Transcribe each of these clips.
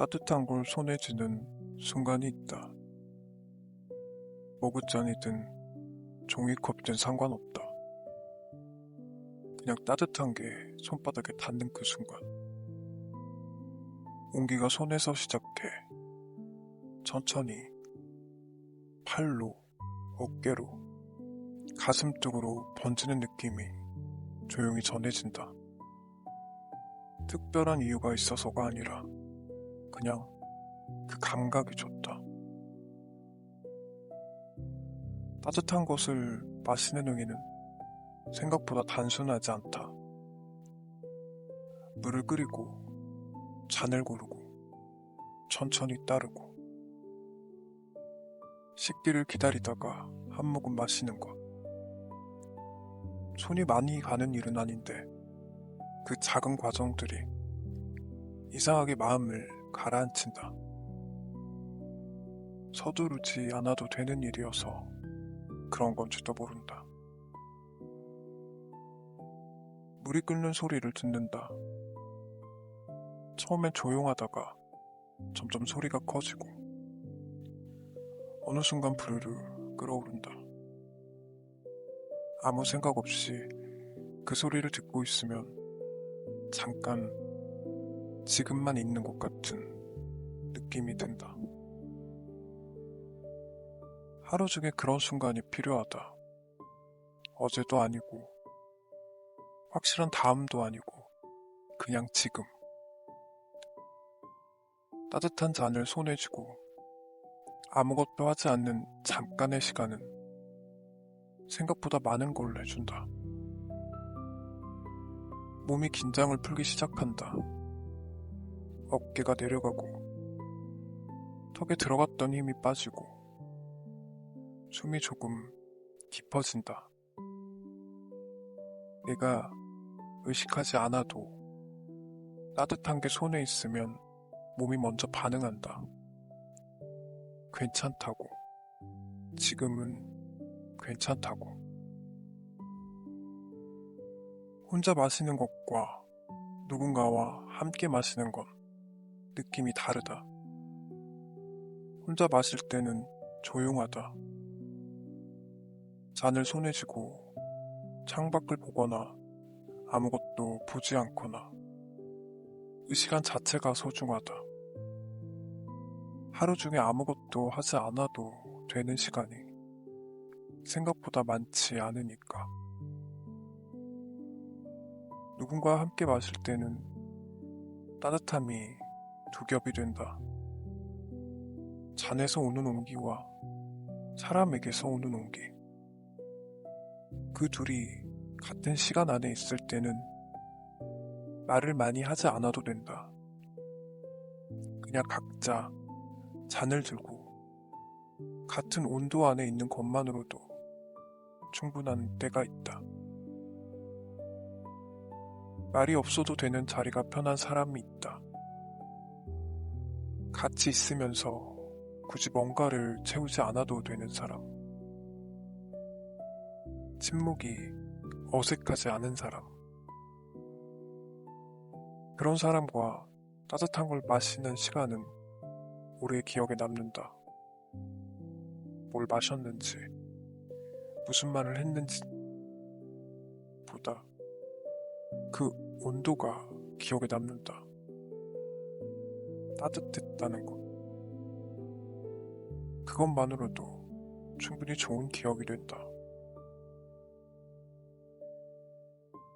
따뜻한 걸 손에 쥐는 순간이 있다. 머그잔이든 종이컵이든 상관없다. 그냥 따뜻한 게 손바닥에 닿는 그 순간. 온기가 손에서 시작해 천천히 팔로, 어깨로, 가슴 쪽으로 번지는 느낌이 조용히 전해진다. 특별한 이유가 있어서가 아니라 그냥 그 감각이 좋다. 따뜻한 것을 마시는 의미는 생각보다 단순하지 않다. 물을 끓이고 잔을 고르고 천천히 따르고 식기를 기다리다가 한 모금 마시는 것. 손이 많이 가는 일은 아닌데 그 작은 과정들이 이상하게 마음을 가라앉힌다. 서두르지 않아도 되는 일이어서 그런 건지도 모른다. 물이 끓는 소리를 듣는다. 처음엔 조용하다가 점점 소리가 커지고 어느 순간 부르르 끓어오른다. 아무 생각 없이 그 소리를 듣고 있으면 잠깐 지금만 있는 것 같은 느낌이 든다. 하루 중에 그런 순간이 필요하다. 어제도 아니고 확실한 다음도 아니고 그냥 지금. 따뜻한 잔을 손에 쥐고 아무것도 하지 않는 잠깐의 시간은 생각보다 많은 걸 내준다. 몸이 긴장을 풀기 시작한다. 어깨가 내려가고 턱에 들어갔던 힘이 빠지고 숨이 조금 깊어진다. 내가 의식하지 않아도 따뜻한 게 손에 있으면 몸이 먼저 반응한다. 괜찮다고. 지금은 괜찮다고. 혼자 마시는 것과 누군가와 함께 마시는 건 느낌이 다르다. 혼자 마실 때는 조용하다. 잔을 손에 쥐고 창밖을 보거나 아무것도 보지 않거나 그 시간 자체가 소중하다. 하루 중에 아무것도 하지 않아도 되는 시간이 생각보다 많지 않으니까. 누군가와 함께 마실 때는 따뜻함이 두 겹이 된다. 잔에서 오는 온기와 사람에게서 오는 온기. 그 둘이 같은 시간 안에 있을 때는 말을 많이 하지 않아도 된다. 그냥 각자 잔을 들고 같은 온도 안에 있는 것만으로도 충분한 때가 있다. 말이 없어도 되는 자리가 편한 사람이 있다. 같이 있으면서 굳이 뭔가를 채우지 않아도 되는 사람. 침묵이 어색하지 않은 사람. 그런 사람과 따뜻한 걸 마시는 시간은 오래 기억에 남는다. 뭘 마셨는지, 무슨 말을 했는지 보다 그 온도가 기억에 남는다. 따뜻했다는 것. 그것만으로도 충분히 좋은 기억이 된다.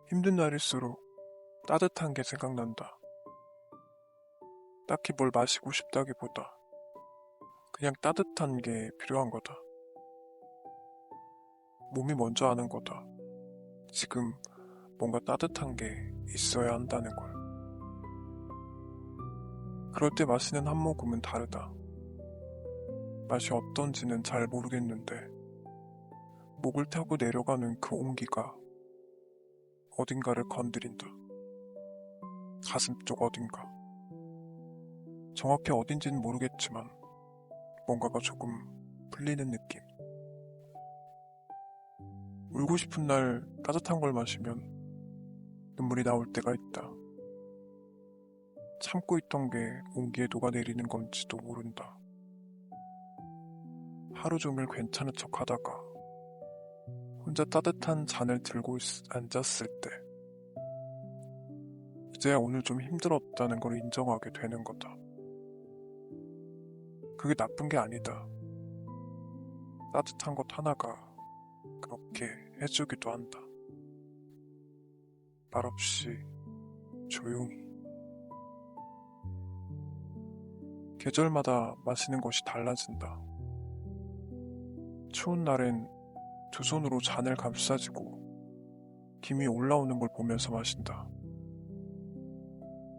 힘든 날일수록 따뜻한 게 생각난다. 딱히 뭘 마시고 싶다기보다 그냥 따뜻한 게 필요한 거다. 몸이 먼저 아는 거다. 지금 뭔가 따뜻한 게 있어야 한다는 걸. 그럴 때 마시는 한 모금은 다르다. 맛이 어떤지는 잘 모르겠는데 목을 타고 내려가는 그 온기가 어딘가를 건드린다. 가슴 쪽 어딘가. 정확히 어딘지는 모르겠지만 뭔가가 조금 풀리는 느낌. 울고 싶은 날 따뜻한 걸 마시면 눈물이 나올 때가 있다. 참고 있던 게 온기에 녹아내리는 건지도 모른다. 하루 종일 괜찮은 척 하다가 혼자 따뜻한 잔을 들고 앉았을 때 이제야 오늘 좀 힘들었다는 걸 인정하게 되는 거다. 그게 나쁜 게 아니다. 따뜻한 것 하나가 그렇게 해주기도 한다. 말없이 조용히. 계절마다 마시는 것이 달라진다. 추운 날엔 두 손으로 잔을 감싸쥐고 김이 올라오는 걸 보면서 마신다.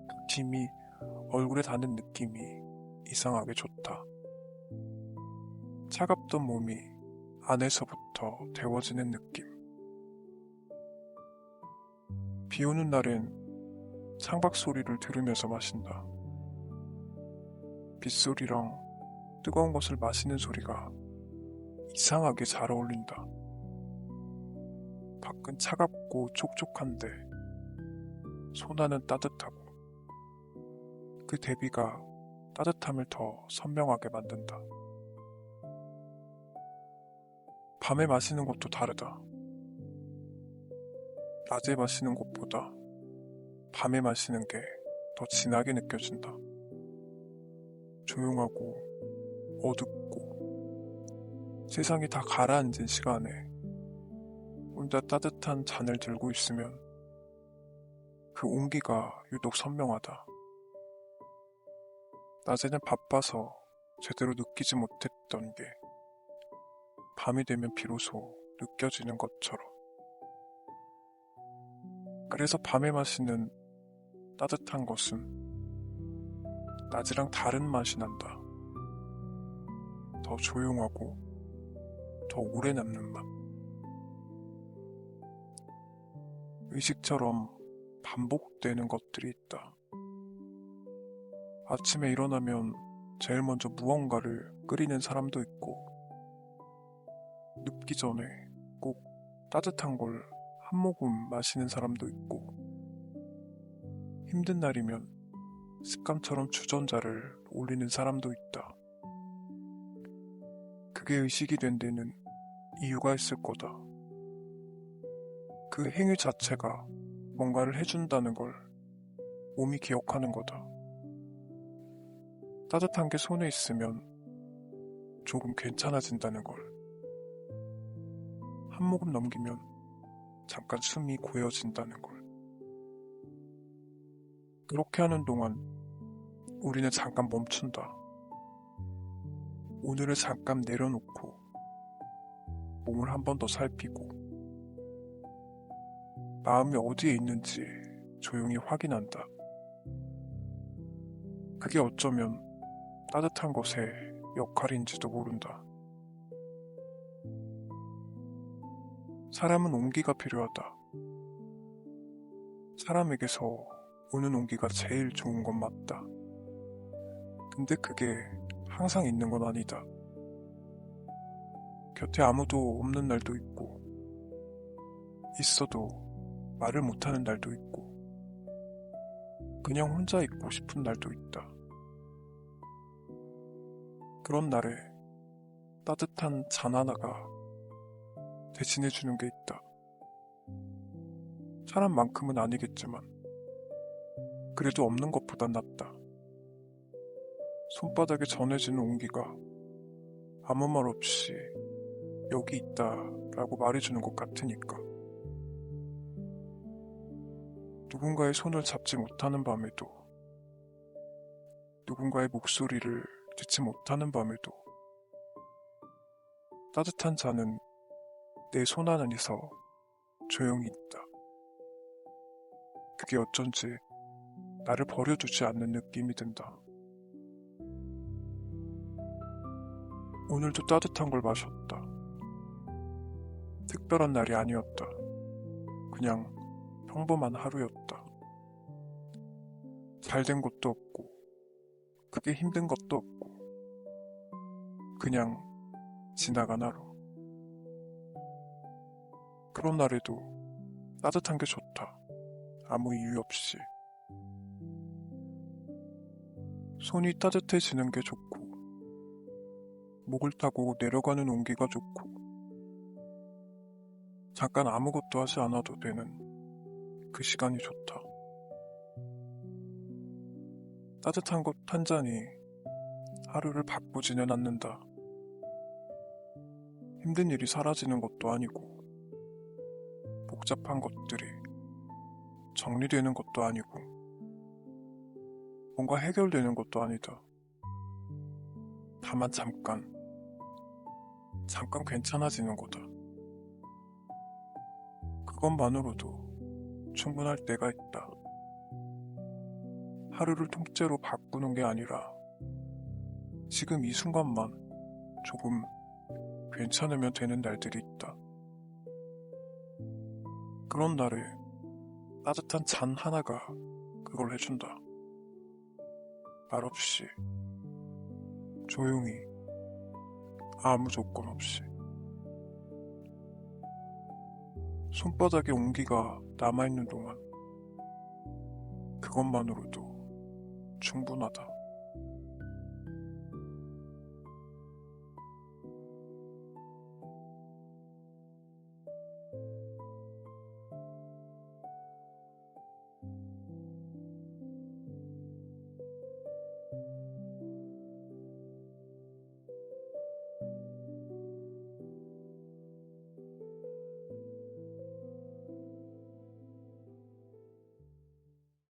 그 김이 얼굴에 닿는 느낌이 이상하게 좋다. 차갑던 몸이 안에서부터 데워지는 느낌. 비 오는 날엔 창밖 소리를 들으면서 마신다. 빗소리랑 뜨거운 것을 마시는 소리가 이상하게 잘 어울린다. 밖은 차갑고 촉촉한데 손안은 따뜻하고 그 대비가 따뜻함을 더 선명하게 만든다. 밤에 마시는 것도 다르다. 낮에 마시는 것보다 밤에 마시는 게 더 진하게 느껴진다. 조용하고 어둡고 세상이 다 가라앉은 시간에 혼자 따뜻한 잔을 들고 있으면 그 온기가 유독 선명하다. 낮에는 바빠서 제대로 느끼지 못했던 게 밤이 되면 비로소 느껴지는 것처럼. 그래서 밤에 마시는 따뜻한 것은 낮이랑 다른 맛이 난다. 더 조용하고 더 오래 남는 맛. 의식처럼 반복되는 것들이 있다. 아침에 일어나면 제일 먼저 무언가를 끓이는 사람도 있고, 눕기 전에 꼭 따뜻한 걸 한 모금 마시는 사람도 있고, 힘든 날이면 습관처럼 주전자를 올리는 사람도 있다. 그게 의식이 된 데는 이유가 있을 거다. 그 행위 자체가 뭔가를 해준다는 걸 몸이 기억하는 거다. 따뜻한 게 손에 있으면 조금 괜찮아진다는 걸. 한 모금 넘기면 잠깐 숨이 고여진다는 걸. 그렇게 하는 동안 우리는 잠깐 멈춘다. 오늘을 잠깐 내려놓고 몸을 한 번 더 살피고 마음이 어디에 있는지 조용히 확인한다. 그게 어쩌면 따뜻한 것의 역할인지도 모른다. 사람은 온기가 필요하다. 사람에게서 오는 온기가 제일 좋은 건 맞다. 근데 그게 항상 있는 건 아니다. 곁에 아무도 없는 날도 있고, 있어도 말을 못하는 날도 있고, 그냥 혼자 있고 싶은 날도 있다. 그런 날에 따뜻한 잔 하나가 대신해주는 게 있다. 사람만큼은 아니겠지만 그래도 없는 것보단 낫다. 손바닥에 전해지는 온기가 아무 말 없이 여기 있다 라고 말해주는 것 같으니까. 누군가의 손을 잡지 못하는 밤에도, 누군가의 목소리를 듣지 못하는 밤에도 따뜻한 잔은 내 손 안에서 조용히 있다. 그게 어쩐지 나를 버려두지 않는 느낌이 든다. 오늘도 따뜻한 걸 마셨다. 특별한 날이 아니었다. 그냥 평범한 하루였다. 잘된 것도 없고, 그게 힘든 것도 없고, 그냥 지나간 하루. 그런 날에도 따뜻한 게 좋다. 아무 이유 없이. 손이 따뜻해지는 게 좋고, 목을 타고 내려가는 온기가 좋고, 잠깐 아무것도 하지 않아도 되는 그 시간이 좋다. 따뜻한 것 한 잔이 하루를 바꾸지는 않는다. 힘든 일이 사라지는 것도 아니고, 복잡한 것들이 정리되는 것도 아니고, 뭔가 해결되는 것도 아니다. 다만 잠깐 괜찮아지는 거다. 그것만으로도 충분할 때가 있다. 하루를 통째로 바꾸는 게 아니라 지금 이 순간만 조금 괜찮으면 되는 날들이 있다. 그런 날에 따뜻한 잔 하나가 그걸 해준다. 말없이, 조용히, 아무 조건 없이. 손바닥에 온기가 남아있는 동안 그것만으로도 충분하다.